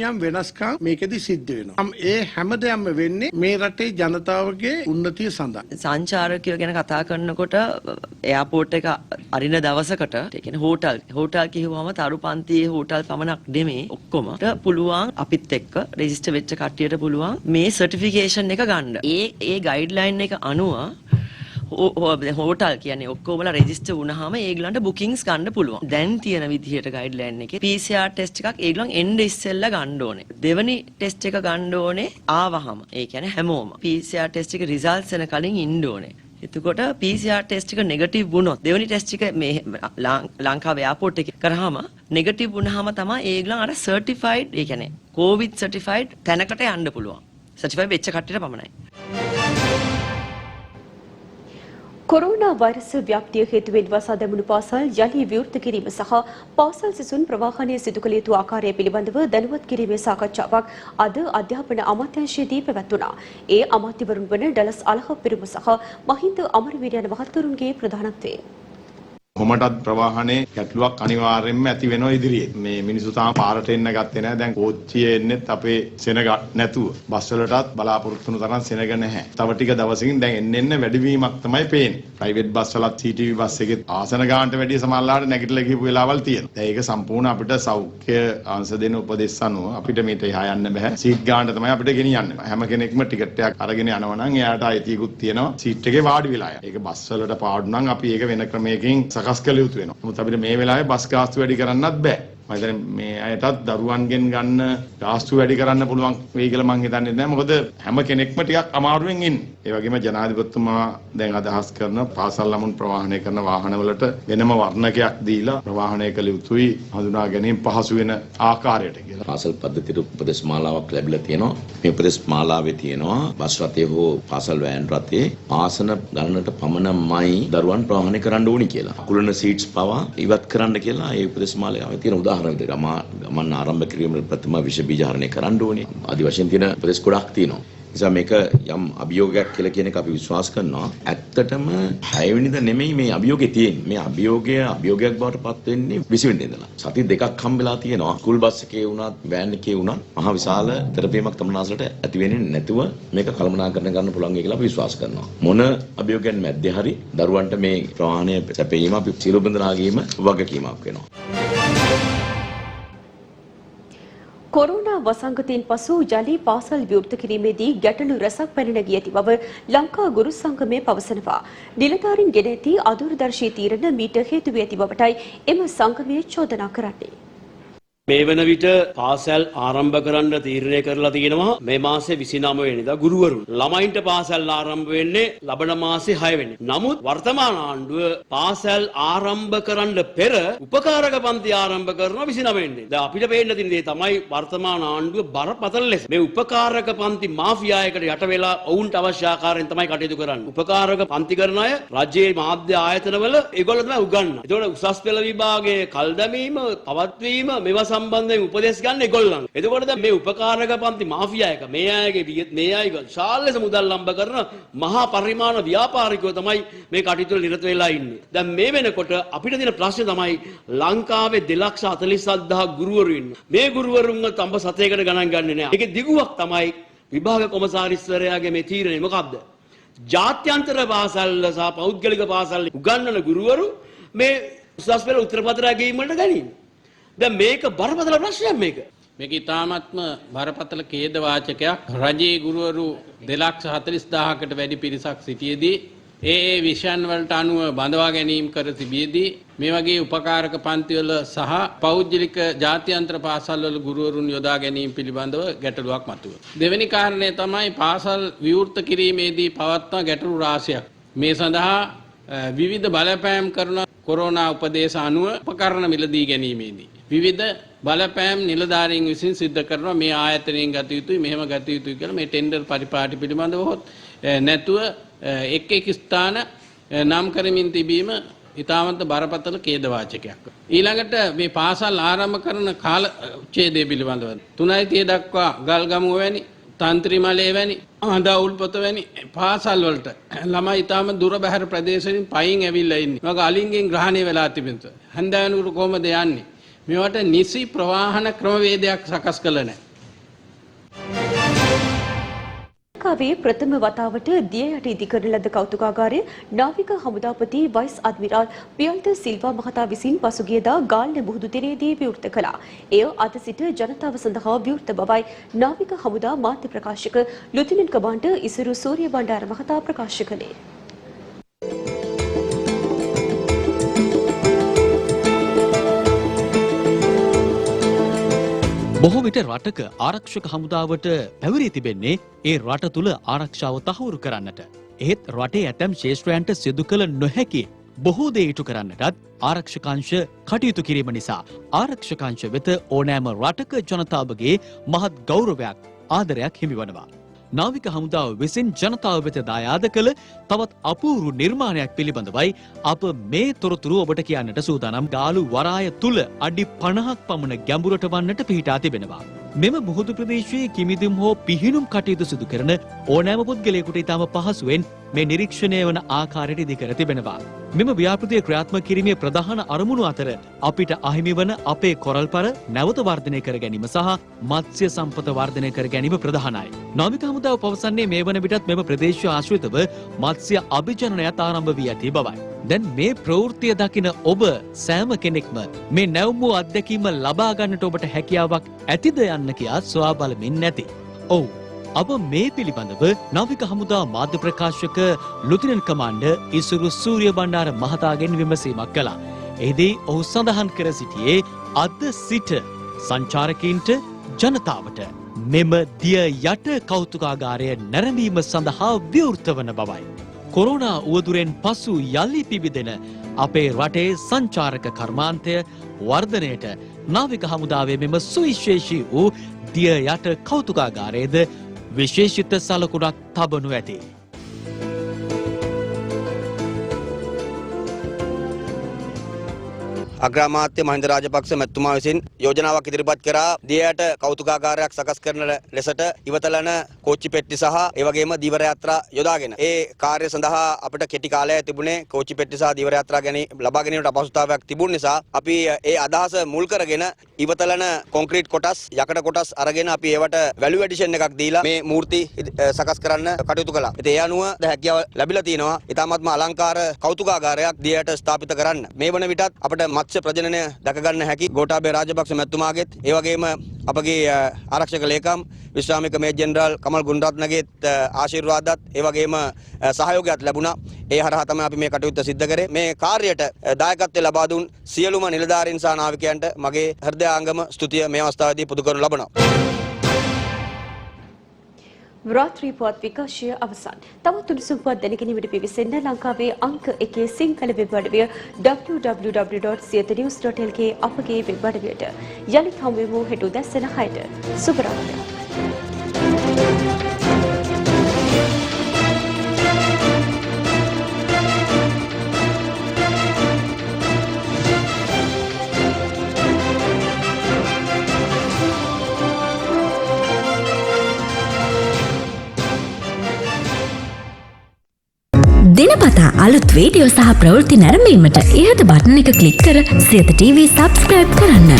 යම් වෙනස්කම් මේකෙදි සිද්ධ වෙනවා. ඒ හැමදේම වෙන්නේ මේ රටේ ජනතාවගේ උන්නතිය සඳහා. සංචාරකයෝ ගැන කතා කරනකොට එයාපෝට් එක අරින දවසකට ඒ කියන්නේ හෝටල් කිව්වම තරු පන්තියේ හෝටල් පමණක් නෙමෙයි ඔක්කොම පුළුවන් අපිත් එක්ක රෙජිස්ටර් වෙච්ච කට්ටියට පුළුවන් මේ සර්ටිෆිකේෂන් එක ගන්න. ඒ ගයිඩ්ලයින් එක අනුව හෝටල් කියන්නේ ඔක්කොමලා රෙජිස්ටර් වුණාම ඒගොල්ලන්ට බුකින්ග්ස් ගන්න පුළුවන්. දැන් තියෙන විදිහට ගයිඩ්ලයින් එකේ PCR ටෙස්ට් එකක් ඒගොල්ලන් එන්න ඉස්සෙල්ලා ගන්න ඕනේ. දෙවෙනි ටෙස්ට් එක ගන්න ඕනේ ආවහම. ඒ කියන්නේ හැමෝම PCR ටෙස්ට් එක රිසල්ට්ස් එන කලින් ඉන්න ඕනේ. එතකොට PCR ටෙස්ට් එක නෙගටිව් වුණොත් දෙවෙනි ටෙස්ට් එක මේ ලංකාවේ එයාපෝට් එකේ කරාම නෙගටිව් වුණාම තමයි ඒගොල්ලන් අර සර්ටිෆයිඩ් ඒ කියන්නේ COVID සර්ටිෆයිඩ් තැනකට යන්න පුළුවන්. සර්ටිෆයිඩ් වෙච්ච කට්ටියට පමණයි. කොරෝනා වෛරස් ව්‍යාප්තිය හේතුවෙන් වසා දැමුණු පාසල් යලි විවෘත කිරීම සහ පාසල් සිසුන් ප්‍රවාහනය සිදු කළ යුතු ආකාරය පිළිබඳව දැනුවත් කිරීමේ සාකච්ඡාවක් අද අධ්‍යාපන අමාත්‍යාංශයේදී පැවැත්වුණා. ඒ අමාත්‍යවරුන් වන ඩලස් අලහප්පිරුම සහ මහින්ද අමරවීර යන මහත්වරුන්ගේ ප්‍රධානත්වයෙන් කොහොමටත් ප්‍රවාහනේ ගැටලුවක් අනිවාර්යෙන්ම ඇති වෙනවා ඉදිරියේ. මේ මිනිස්සු තාම පාරට එන්න ගත්තේ නැහැ. දැන් කෝච්චියේ එන්නෙත් අපේ සෙනග නැතුව. බස් වලටත් බලාපොරොත්තු වෙන තරම් සෙනග නැහැ. තව ටික දවසකින් දැන් එන්න වැඩිවීමක් තමයි පේන්නේ. ප්‍රයිවට් බස් වලත් CTV බස් එකෙත් ආසන ගානට වැඩිය සමහරලාට නැගිටලා ගිහපු වෙලාවල් තියෙනවා. දැන් ඒක සම්පූර්ණ අපිට සෞඛ්‍ය අංශ දෙන උපදෙස් අනුව අපිට මේට එහා යන්න බෑ. සීට් ගානට තමයි අපිට ගෙනියන්නේ. හැම කෙනෙක්ම ටිකට් එකක් අරගෙන යනවා නම් එයාට අයිතියකුත් තියෙනවා සීට් එකේ වාඩි වෙලා යන්න. ඒක බස් වලට පාඩු නම් අපි ඒක වෙන ක්‍රමයකින් සකස් කළ යුතු වෙනවා. නමුත් අපිට මේ වෙලාවේ බස් ගාස්තු වැඩි කරන්නත් බෑ. මම හිතන්නේ මේ අයටත් දරුවන්ගෙන් ගන්න ගාස්තු වැඩි කරන්න පුළුවන් වෙයි කියලා මම හිතන්නේ නැහැ. මොකද හැම කෙනෙක්ම ටිකක් අමාරුවෙන් ඉන්නේ. ඒ වගේම ජනාධිපතිතුමා දැන් අදහස් කරන පාසල් ළමුන් ප්‍රවාහනය කරන වාහනවලට වෙනම වර්ණකයක් දීලා ප්‍රවාහනය කළ යුතුයි හඳුනා ගැනීම පහසු වෙන ආකාරයට කියලා. පාසල් පද්ධතියට උපදෙස් මාලාවක් ලැබිලා තියෙනවා. මේ උපදෙස් මාලාවේ තියෙනවා බස් රථයේ හෝ පාසල් වෑන් රථයේ ආසන ගණනට පමණමයි දරුවන් ප්‍රවාහනය කරන්න ඕනි කියලා. අකුලන සීට්ස් පවා ඉවත් කරන්න කියලා ඒ උපදෙස් මාලාවේ තියෙන උදාහරණ විදිහට ගමන් ආරම්භ කිරීමේ ප්‍රථම විෂ බීජහරණය කරන්න ඕනේ. ආදි වශයෙන් තියෙන උපදෙස් ගොඩක් තියෙනවා. නිසා මේක යම් අභියෝගයක් කියලා කියන එක අපි විශ්වාස කරනවා. ඇත්තටම 6 වෙනිදා නෙමෙයි මේ අභියෝගේ තියෙන්නේ. මේ අභියෝගයක් බවට පත් වෙන්නේ 20 වෙනිදා ඉඳලා. සති දෙකක් හම්බෙලා තියෙනවා. ස්කූල් බස් එකේ වුණත් වෑන් එකේ වුණත් මහ විශාල තෙරපීමක් තමනාසලට ඇති වෙන්නේ නැතුව මේක කළමනාකරණය කරන්න පුළුවන් කියලා අපි විශ්වාස කරනවා. මොන අභියෝගයන් මැද්දේ හරි දරුවන්ට මේ ප්‍රවාහනය සැපයීම අපි සියලු බඳනා ගැනීම වගකීමක් වෙනවා. කොරෝනා වසංගතයෙන් පසු ජලී පාසල් විවෘත කිරීමේදී ගැටලු රැසක් පැන නැගී ඇති බව ලංකා ගුරු සංගමය පවසනවා. නිලධාරීන් ගෙන ඇති අදූරදර්ශී තීරණ මීට හේතු වී ඇති බවටයි එම සංගමය චෝදනා කරන්නේ. මේ වන විට පාසල් ආරම්භ කරන්න තීරණය කරලා තියෙනවා මේ මාසේ 29 වෙනිදා ගුරුවරුන්. ළමයින්ට පාසල් ආරම්භ වෙන්නේ ලබන මාසේ 6 වෙනිදා. නමුත් වර්තමාන ආණ්ඩුව පාසල් ආරම්භ කරන්න පෙර උපකාරක පන්ති ආරම්භ කරනවා 29 වෙනිදා. දැන් අපිට පේන්න තියෙන දේ තමයි වර්තමාන ආණ්ඩුව බරපතල ලෙස මේ උපකාරක පන්ති මාෆියායකට යට වෙලා ඔවුන්ට අවශ්‍ය ආකාරයෙන් තමයි කටයුතු කරන්නේ. උපකාරක පන්ති කරන අය රජයේ මාධ්‍ය ආයතනවල ඒගොල්ලෝ තමයි උගන්වන්නේ. ඒතකොට උසස් පෙළ විභාගයේ කල් දැමීම, පවත්වීම මේවා සම්බන්ධයෙන් උපදෙස් ගන්න ඒගොල්ලන්. එතකොට දැන් මේ උපකාරක පන්ති මාෆියා එක මේ අය විශාල ලෙස මුදල් ලම්බ කරන මහා පරිමාණ ව්‍යාපාරිකයෝ තමයි මේ කටයුතු වල නිරත වෙලා ඉන්නේ. දැන් මේ වෙනකොට අපිට තියෙන ප්‍රශ්නේ තමයි ලංකාවේ 2,47,000 ගුරුවරු ඉන්නවා. මේ ගුරුවරුන්ව තඹ සතේකට ගණන් ගන්නේ නැහැ. ඒකේ දිගුවක් තමයි විභාග කොමසාරිස්වරයාගේ මේ තීරණය. මොකක්ද? ජාත්‍යන්තර පාසල් සහ පෞද්ගලික පාසල් උගන්වන ගුරුවරු මේ උසස් පෙළ උත්තරපත්‍රය ගේීම වලට ගනින්නේ. දැන් මේක බරපතල ප්‍රශ්නයක් මේක. මේක ඉතාමත්ම බරපතල ඛේද වාචකයක්. රජයේ ගුරුවරු 2,40,000කට වැඩි පිරිසක් සිටියේදී ඒ විෂයන් වලට අනුව බඳවා ගැනීම කර තිබියදී මේ වගේ උපකාරක පන්තිවල සහ පෞද්ගලික ජාත්‍යන්තර පාසල්වල ගුරුවරුන් යොදා ගැනීම පිළිබඳව ගැටලුවක් මතුවේ. දෙවෙනි කාරණය තමයි පාසල් විවෘත කිරීමේදී පවත්වන ගැටලු රාශියක්. මේ සඳහා විවිධ බලපෑම් කරන කොරෝනා උපදේශ අනුව උපකරණ මිලදී ගැනීමේදී විවිධ බලපෑම් නිලධාරීන් විසින් සිද්ධ කරනවා. මේ ආයතනයෙන් ගත යුතුයි, මෙහෙම ගත යුතුයි කියලා මේ ටෙන්ඩර් පරිපාටි පිළිබඳව හොත් නැතුව එක් ස්ථාන නම් කරමින් තිබීම ඉතාමත් බරපතල ඛේද වාචකයක්. ඊළඟට මේ පාසල් ආරම්භ කරන කාල ඡේදය පිළිබඳව 3:30 දක්වා ගල්ගමුව වැනි, තන්ත්‍රිමලේ වැනි, හඳවුල්පොත වැනි පාසල් වලට ළමයි ඉතාම දුර බැහැර ප්‍රදේශවලින් පයින් ඇවිල්ලා ඉන්නේ. මොකද අලින්ගෙන් ග්‍රහණය වෙලා තිබෙනවා. හන්දෑනුවර කොහමද යන්නේ? මේවට නිසි ප්‍රවාහන ක්‍රමවේදයක් සකස් කළ නැහැ. ලංකාවේ ප්‍රථම වතාවට දිය යට ඉදිකරන ලද කෞතුකාගාරය නාවික හමුදාපති වයිස් අද්මිරාල් පියල්ද සිල්වා මහතා විසින් පසුගියදා ගාල්ල මුහුදු තිරේදී විවෘත කළා. එය අද සිට ජනතාව සඳහා විවෘත බවයි නාවික හමුදා මාධ්‍ය ප්‍රකාශක ලුතිනන්ට් කමාන්ඩර් ඉසුරු සූරිය බණ්ඩාර මහතා ප්‍රකාශ කළේ. බොහෝ විට රටක ආරක්ෂක හමුදාවට පැවරී තිබෙන්නේ ඒ රට තුළ ආරක්ෂාව තහවුරු කරන්නට. එහෙත් රටේ ඇතැම් ශේෂ්ත්‍රයන්ට සිදු කළ නොහැකි බොහෝ දේ ඉටු කරන්නටත් ආරක්ෂකාංශ කටයුතු කිරීම නිසා ආරක්ෂකාංශ වෙත ඕනෑම රටක ජනතාවගේ මහත් ගෞරවයක් ආදරයක් හිමිවනවා. නාවික හමුදාව විසින් ජනතාව වෙත දායාද කළ තවත් අපූරු නිර්මාණයක් පිළිබඳවයි අප මේ තොරතුරු ඔබට කියන්නට සූදානම්. ගාලු වරාය තුල අඩි 50ක් පමණ ගැඹුරට වන්නට පිහිටා තිබෙනවා. මෙම මුහුදු ප්‍රදේශයේ කිමිදුම් හෝ පිහිනුම් කටයුතු සිදු කරන ඕනෑම පුද්ගලයෙකුට ඉතාම පහසුවෙන් මේ නිරීක්ෂණය වන ආකාරයට ඉදිකර තිබෙනවා. මෙම ව්‍යාපෘතිය ක්‍රියාත්මක කිරීමේ ප්‍රධාන අරමුණු අතර අපිට අහිමි වන අපේ කොරල්පර නැවත වර්ධනය කර ගැනීම සහ මත්ස්‍ය සම්පත වර්ධනය කර ගැනීම ප්‍රධානයි. නාවික හමුදාව පවසන්නේ මේ වන විටත් මෙම ප්‍රදේශය ආශ්‍රිතව මත්ස්‍ය අභිජනනයත් ආරම්භ වී ඇති බවයි. දැන් මේ ප්‍රවෘත්තිය දකින ඔබ සෑම කෙනෙක්ම මේ නැවුම් වූ අත්දැකීම ලබා ගන්නට ඔබට හැකියාවක් ඇතිද යන්න කියා සොයා බලමින් නැති. ඔව්, අප මේ පිළිබඳව නාවික හමුදා මාධ්‍ය ප්‍රකාශක ලුතිනන්ට් කමාන්ඩර් ඉසුරු සූරිය බණ්ඩාර මහතාගෙන් විමසීමක් කළා. එහිදී ඔහු සඳහන් කර සිටියේ අද සිට සංචාරකීන්ට ජනතාවට මෙම දිය යට කෞතුකාගාරය නැරඹීම සඳහා විවෘත වන බවයි. කොරෝනා උවදුරෙන් පසු යලි පිබිදෙන අපේ රටේ සංචාරක කර්මාන්තය වර්ධනයට නාවික හමුදාවේ මෙම සුවිශේෂී වූ දිය යට කෞතුකාගාරයේද විශේෂිත සලකුණක් තබනු ඇති. අග්‍රාමාත්‍ය මහින්ද රාජපක්ෂ මැතිතුමා විසින් යෝජනාවක් ඉදිරිපත් කරා දියයට කෞතුකාගාරයක් සකස් කරන ලෙසට ඉවතලන කෝච්චි පෙට්ටි සහ ඒ වගේම දීවර යාත්‍රා යොදාගෙන ඒ කාර්ය සඳහා අපිට කෙටි කාලයක් තිබුණේ කෝච්චි පෙට්ටි සහ දීවර යාත්‍රා ලබා ගැනීමට අපහසුතාවයක් තිබුණ නිසා අපි ඒ අදහස මුල් කරගෙන ඉවතලන කොන්ක්‍රීට් කොටස් යකඩ කොටස් අරගෙන අපි ඒවට වැලියු ඇඩිෂන් එකක් දීලා මේ මූර්ති සකස් කරන්න කටයුතු කළා. ඉතින් ඒ අනුව හැකියාව ලැබිලා තිනවා ඊටමත්ම අලංකාර කෞතුකාගාරයක් දියයට ස්ථාපිත කරන්න. මේ වන විටත් අපිට මත්ස්‍ය ප්‍රජනනය දැක ගන්න හැකි ගෝඨාභය රාජපක්ෂ මැතිතුමාගෙත් ඒ වගේම අපගේ ආරක්ෂක ලේකම් විශ්‍රාමික මේජර් ජෙනරාල් කමල් ගුණරත්නගේත් ආශිර්වාදත් ඒ වගේම සහයෝගයත් ලැබුණා. ඒ හරහා තමයි අපි මේ කටයුත්ත සිද්ධ කරේ. මේ කාර්යයට දායකත්වය ලබා දුන් සියලුම නිලධාරීන් සහ නාවිකයන්ට මගේ හෘදයාංගම ස්තුතිය මේ අවස්ථාවේදී පුද කරනු ලබනවා. රාත්‍රී පුවත් විකාශය අවසන්. තවත් උණුසුම් පුවත් දැනගැනීමට පිවිසෙන්න ලංකාවේ අංක 1 සිංහල වෙබ් අඩවිය www.siethanews.lk අපගේ වෙබ් අඩවියට. යලිත් හමු වෙමු හෙට උදැසන 6ට. සුබ රාත්‍රියක්. දිනපතා අලුත් වීඩියෝ සහ ප්‍රවෘත්ති නැරඹීමට ඉහත බටන් එක ක්ලික් කර සියත TV සබ්ස්ක්‍රයිබ් කරන්න.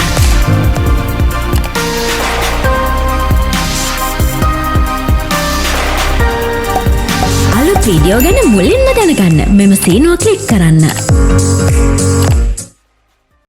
අලුත් වීඩියෝ ගැන මුලින්ම දැනගන්න මෙම සීනුව ක්ලික් කරන්න.